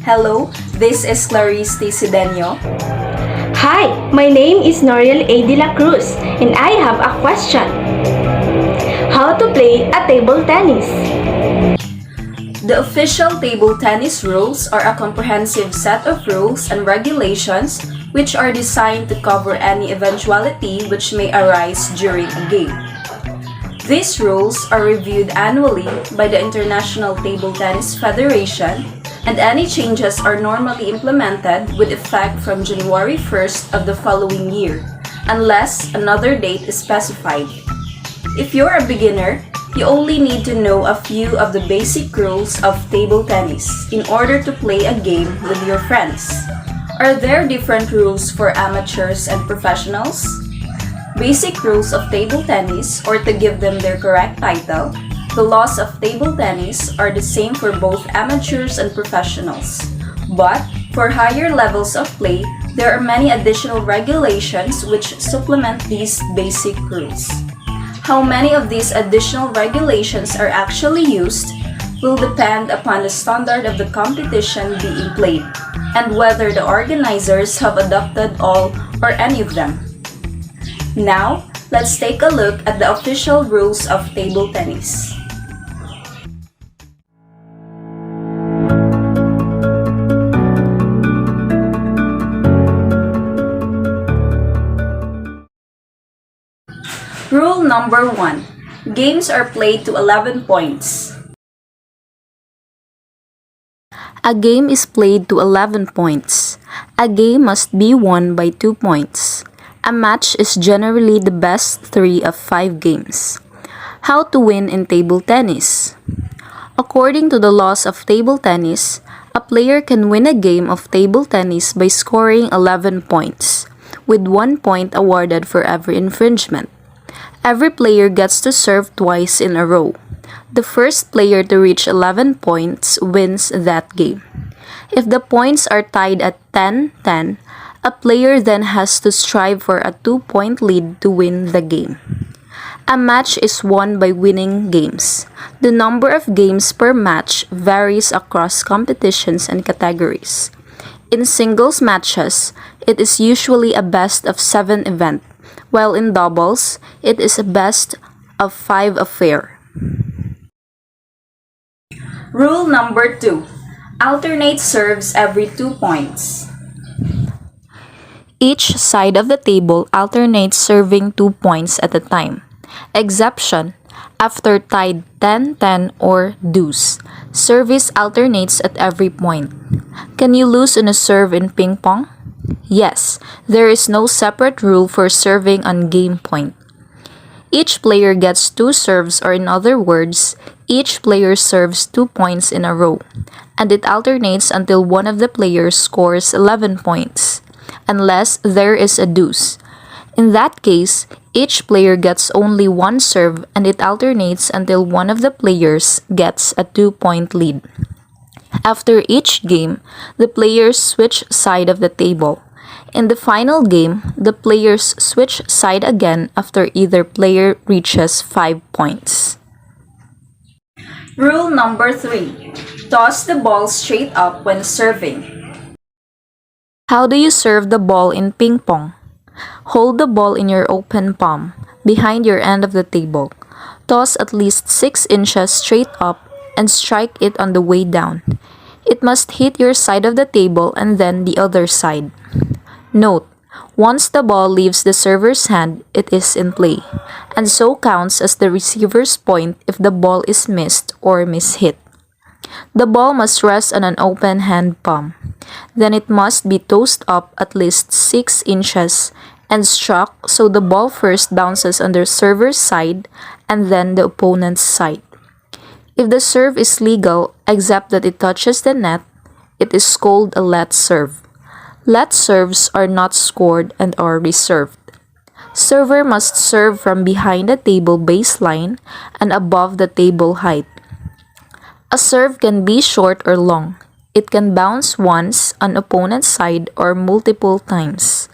Hello, this is Clarice Tisidenio. Hi, my name is Noriel A. De La Cruz and I have a question. How to play a table tennis? The official table tennis rules are a comprehensive set of rules and regulations which are designed to cover any eventuality which may arise during a game. These rules are reviewed annually by the International Table Tennis Federation, and any changes are normally implemented with effect from January 1st of the following year, unless another date is specified. If you're a beginner, you only need to know a few of the basic rules of table tennis in order to play a game with your friends. Are there different rules for amateurs and professionals? Basic rules of table tennis, or to give them their correct title, the laws of table tennis are the same for both amateurs and professionals. But for higher levels of play, there are many additional regulations which supplement these basic rules. How many of these additional regulations are actually used will depend upon the standard of the competition being played and whether the organizers have adopted all or any of them. Now, let's take a look at the official rules of table tennis. Rule number 1. Games are played to 11 points. A game is played to 11 points. A game must be won by 2 points. A match is generally the best 3 of 5 games. How to win in table tennis? According to the laws of table tennis, a player can win a game of table tennis by scoring 11 points, with 1 point awarded for every infringement. Every player gets to serve twice in a row. The first player to reach 11 points wins that game. If the points are tied at 10-10, a player then has to strive for a 2-point lead to win the game. A match is won by winning games. The number of games per match varies across competitions and categories. In singles matches, it is usually a best of 7 event, while in doubles, it is a best of 5 affair. Rule number 2. Alternate serves every 2 points. Each side of the table alternates serving 2 points at a time. Exception: after tied 10-10 or deuce, service alternates at every point. Can you lose on a serve in ping pong? Yes, there is no separate rule for serving on game point. Each player gets 2 serves, or in other words, each player serves 2 points in a row, and it alternates until one of the players scores 11 points, unless there is a deuce. In that case, each player gets only 1 serve and it alternates until one of the players gets a 2-point lead. After each game, the players switch side of the table. In the final game, the players switch side again after either player reaches 5 points. Rule number 3. Toss the ball straight up when serving. How do you serve the ball in ping pong? Hold the ball in your open palm, behind your end of the table. Toss at least 6 inches straight up and strike it on the way down. It must hit your side of the table and then the other side. Note: once the ball leaves the server's hand, it is in play, and so counts as the receiver's point if the ball is missed or mishit. The ball must rest on an open hand palm. Then it must be tossed up at least 6 inches and struck so the ball first bounces on the server's side and then the opponent's side. If the serve is legal, except that it touches the net, it is called a let serve. Let serves are not scored and are reserved. Server must serve from behind the table baseline and above the table height. A serve can be short or long. It can bounce once on opponent's side or multiple times.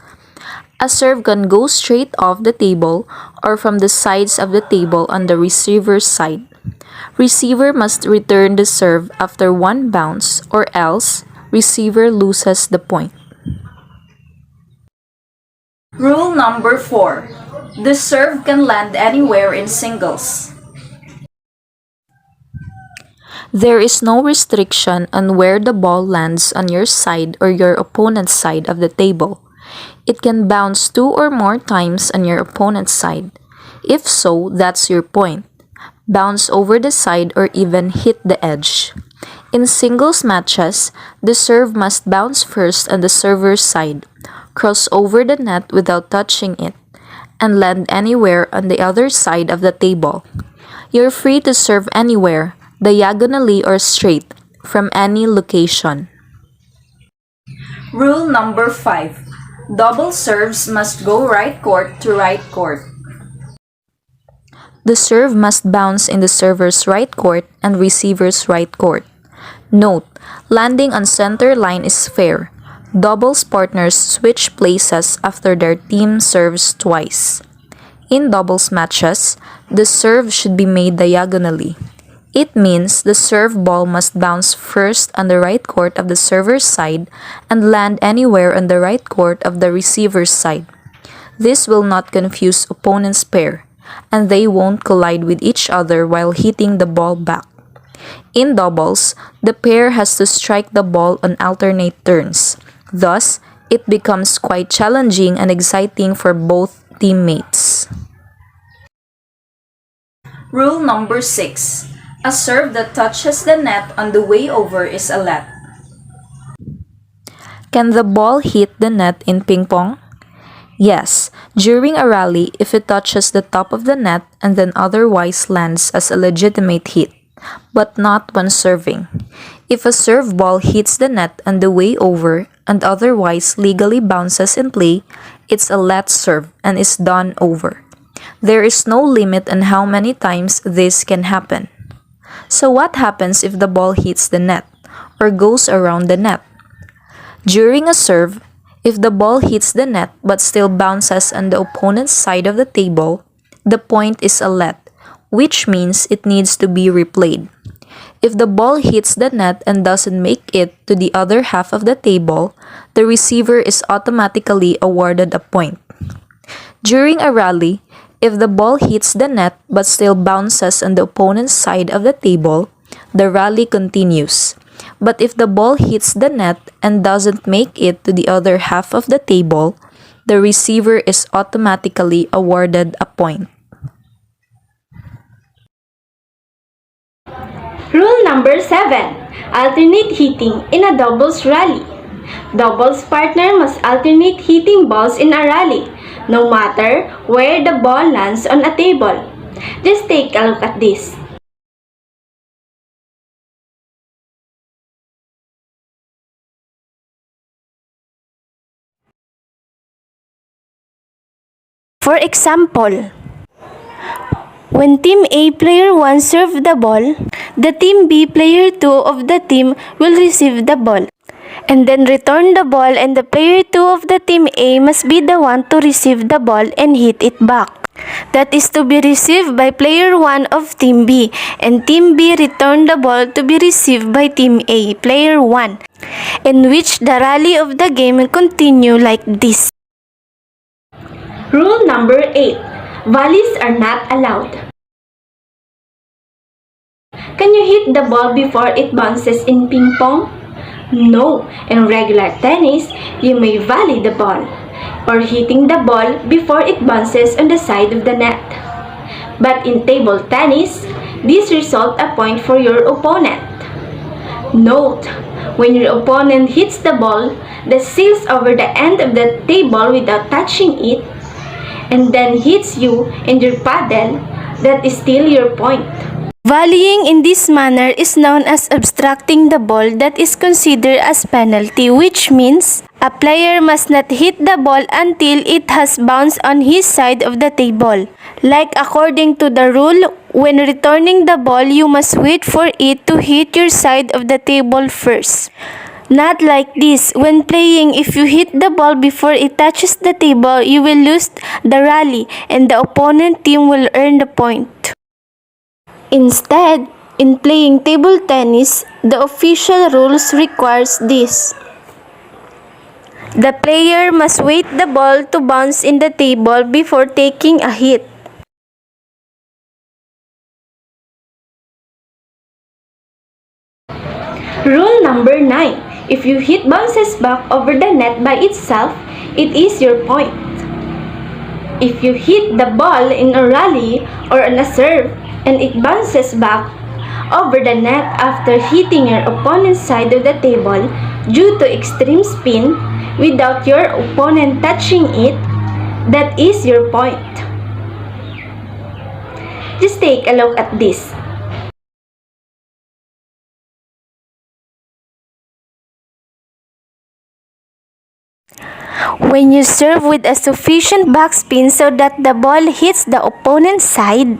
A serve can go straight off the table or from the sides of the table on the receiver's side. Receiver must return the serve after one bounce, or else receiver loses the point. Rule number 4. The serve can land anywhere in singles. There is no restriction on where the ball lands on your side or your opponent's side of the table. It can bounce 2 or more times on your opponent's side. If so, that's your point. Bounce over the side or even hit the edge. In singles matches, the serve must bounce first on the server's side, cross over the net without touching it, and land anywhere on the other side of the table. You're free to serve anywhere, diagonally or straight, from any location. Rule number 5. Double serves must go right court to right court. The serve must bounce in the server's right court and receiver's right court. Note, landing on center line is fair. Doubles partners switch places after their team serves twice. In doubles matches, the serve should be made diagonally. It means the serve ball must bounce first on the right court of the server's side and land anywhere on the right court of the receiver's side. This will not confuse opponent's pair, and they won't collide with each other while hitting the ball back. In doubles, the pair has to strike the ball on alternate turns. Thus, it becomes quite challenging and exciting for both teammates. Rule number 6. A serve that touches the net on the way over is a let. Can the ball hit the net in ping pong? Yes, during a rally if it touches the top of the net and then otherwise lands as a legitimate hit, but not when serving. If a serve ball hits the net on the way over and otherwise legally bounces in play, it's a let serve and is done over. There is no limit on how many times this can happen. So what happens if the ball hits the net or goes around the net? During a serve, if the ball hits the net but still bounces on the opponent's side of the table, the point is a let, which means it needs to be replayed. If the ball hits the net and doesn't make it to the other half of the table, the receiver is automatically awarded a point. During a rally, if the ball hits the net but still bounces on the opponent's side of the table, the rally continues. But if the ball hits the net and doesn't make it to the other half of the table, the receiver is automatically awarded a point. Rule number 7. Alternate hitting in a doubles rally. Doubles partner must alternate hitting balls in a rally, no matter where the ball lands on a table. Just take a look at this. For example, when Team A player 1 serve the ball, the Team B player 2 of the team will receive the ball and then return the ball, and the player 2 of the Team A must be the one to receive the ball and hit it back. That is to be received by player 1 of Team B, and Team B return the ball to be received by Team A, player 1, in which the rally of the game will continue like this. Rule number 8. Volleys are not allowed. Can you hit the ball before it bounces in ping pong? No. In regular tennis, you may volley the ball, or hitting the ball before it bounces on the side of the net. But in table tennis, this results a point for your opponent. Note, when your opponent hits the ball that sails over the end of the table without touching it, and then hits you in your paddle, that is still your point. Volleying in this manner is known as obstructing the ball, that is considered as penalty, which means a player must not hit the ball until it has bounced on his side of the table. Like according to the rule, when returning the ball, you must wait for it to hit your side of the table first. Not like this. When playing, if you hit the ball before it touches the table, you will lose the rally and the opponent team will earn the point. Instead, In playing table tennis, the official rules requires this. The player must wait the ball to bounce in the table before taking a hit. Rule number 9. If you hit bounces back over the net by itself, it is your point. If you hit the ball in a rally or on a serve and it bounces back over the net after hitting your opponent's side of the table due to extreme spin without your opponent touching it, that is your point. Just take a look at this. When you serve with a sufficient backspin so that the ball hits the opponent's side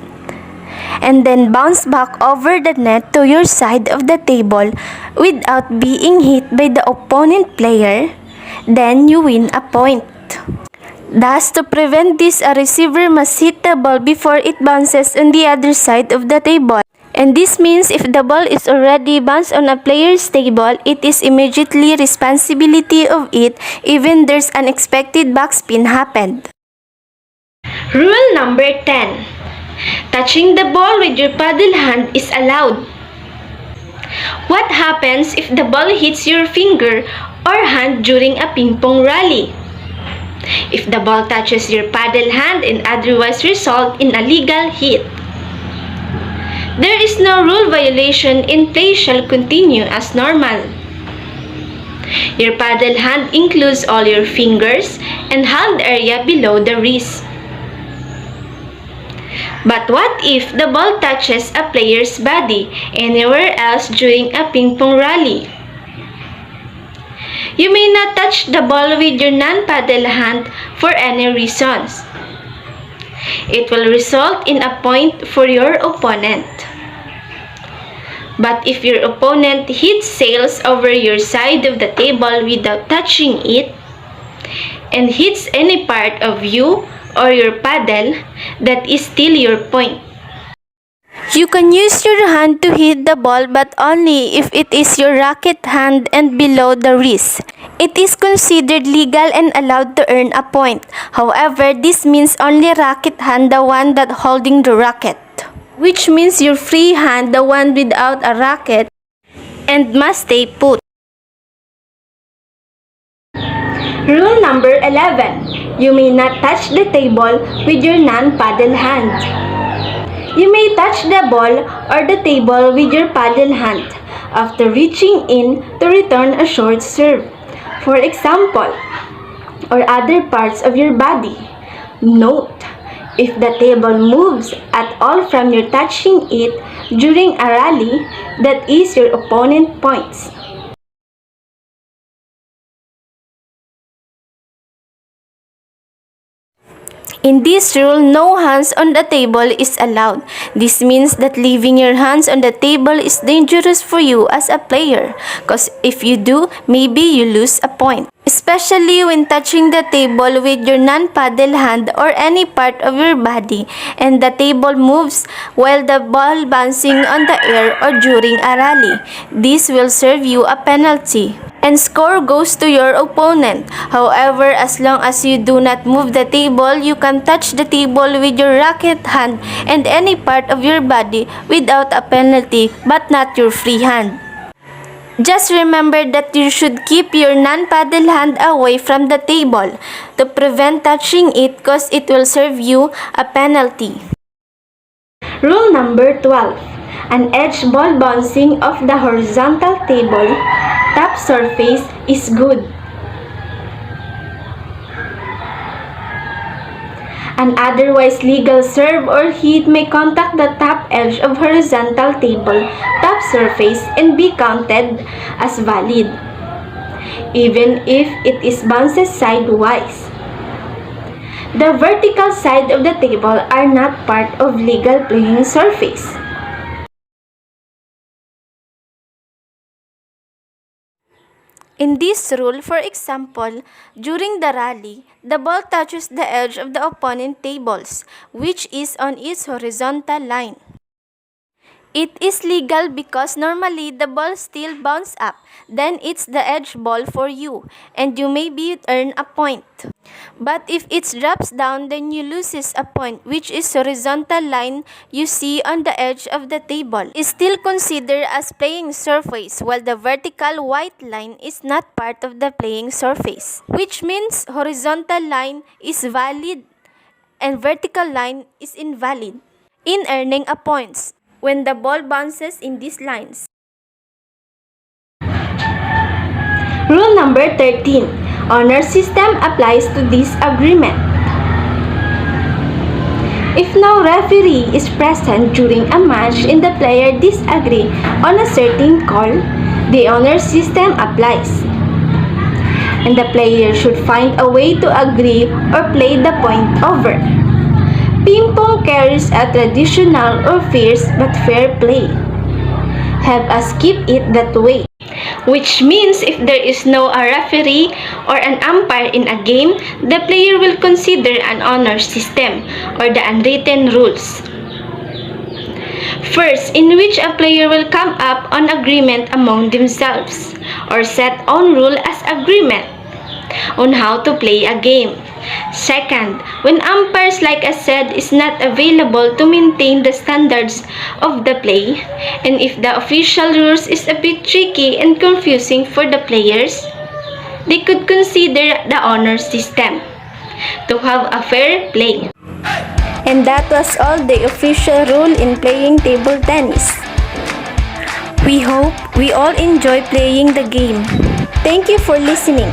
and then bounce back over the net to your side of the table without being hit by the opponent player, then you win a point. Thus, to prevent this, a receiver must hit the ball before it bounces on the other side of the table. And this means if the ball is already bounced on a player's table, it is immediately responsibility of it even there's unexpected backspin happened. Rule number 10. Touching the ball with your paddle hand is allowed. What happens if the ball hits your finger or hand during a ping pong rally? If the ball touches your paddle hand and otherwise result in a legal hit, there is no rule violation and play shall continue as normal. Your paddle hand includes all your fingers and hand area below the wrist. But what if the ball touches a player's body anywhere else during a ping pong rally? You may not touch the ball with your non-paddle hand for any reasons. It will result in a point for your opponent. But if your opponent hits sails over your side of the table without touching it and hits any part of you or your paddle, that is still your point. You can use your hand to hit the ball but only if it is your racket hand and below the wrist. It is considered legal and allowed to earn a point. However, this means only racket hand, the one that holding the racket, which means your free hand, the one without a racket, and must stay put. Rule number 11. You may not touch the table with your non-paddle hand. You may touch the ball or the table with your paddle hand after reaching in to return a short serve, for example, or other parts of your body. Note, if the table moves at all from your touching it during a rally, that is your opponent points. In this rule, no hands on the table is allowed. This means that leaving your hands on the table is dangerous for you as a player, because if you do, maybe you lose a point. Especially when touching the table with your non-paddle hand or any part of your body and the table moves while the ball bouncing on the air or during a rally. This will serve you a penalty, and score goes to your opponent. However, as long as you do not move the table, you can touch the table with your racket hand and any part of your body without a penalty, but not your free hand. Just remember that you should keep your non-paddle hand away from the table to prevent touching it, because it will serve you a penalty. Rule number 12. An edge ball bouncing off the horizontal table top surface is good. An otherwise legal serve or hit may contact the top edge of horizontal table top surface and be counted as valid, even if it is bounces sidewise. The vertical side of the table are not part of legal playing surface. In this rule, for example, during the rally, the ball touches the edge of the opponent tables, which is on its horizontal line. It is legal because normally the ball still bounce up, then it's the edge ball for you, and you maybe earn a point. But if it drops down, then you loses a point, which is horizontal line you see on the edge of the table. Is still considered as playing surface, while the vertical white line is not part of the playing surface, which means horizontal line is valid and vertical line is invalid in earning a points when the ball bounces in these lines. Rule number 13. Honor system applies to this agreement. If no referee is present during a match and the player disagree on a certain call, the honor system applies. And the player should find a way to agree or play the point over. Ping pong carries a traditional or fierce but fair play. Have us keep it that way. Which means if there is no a referee or an umpire in a game, the player will consider an honor system or the unwritten rules. First, in which a player will come up on agreement among themselves or set on rule as agreement on how to play a game. Second, when umpires like I said is not available to maintain the standards of the play, and if the official rules is a bit tricky and confusing for the players, they could consider the honor system to have a fair play. And that was all the official rule in playing table tennis. We hope we all enjoy playing the game. Thank you for listening.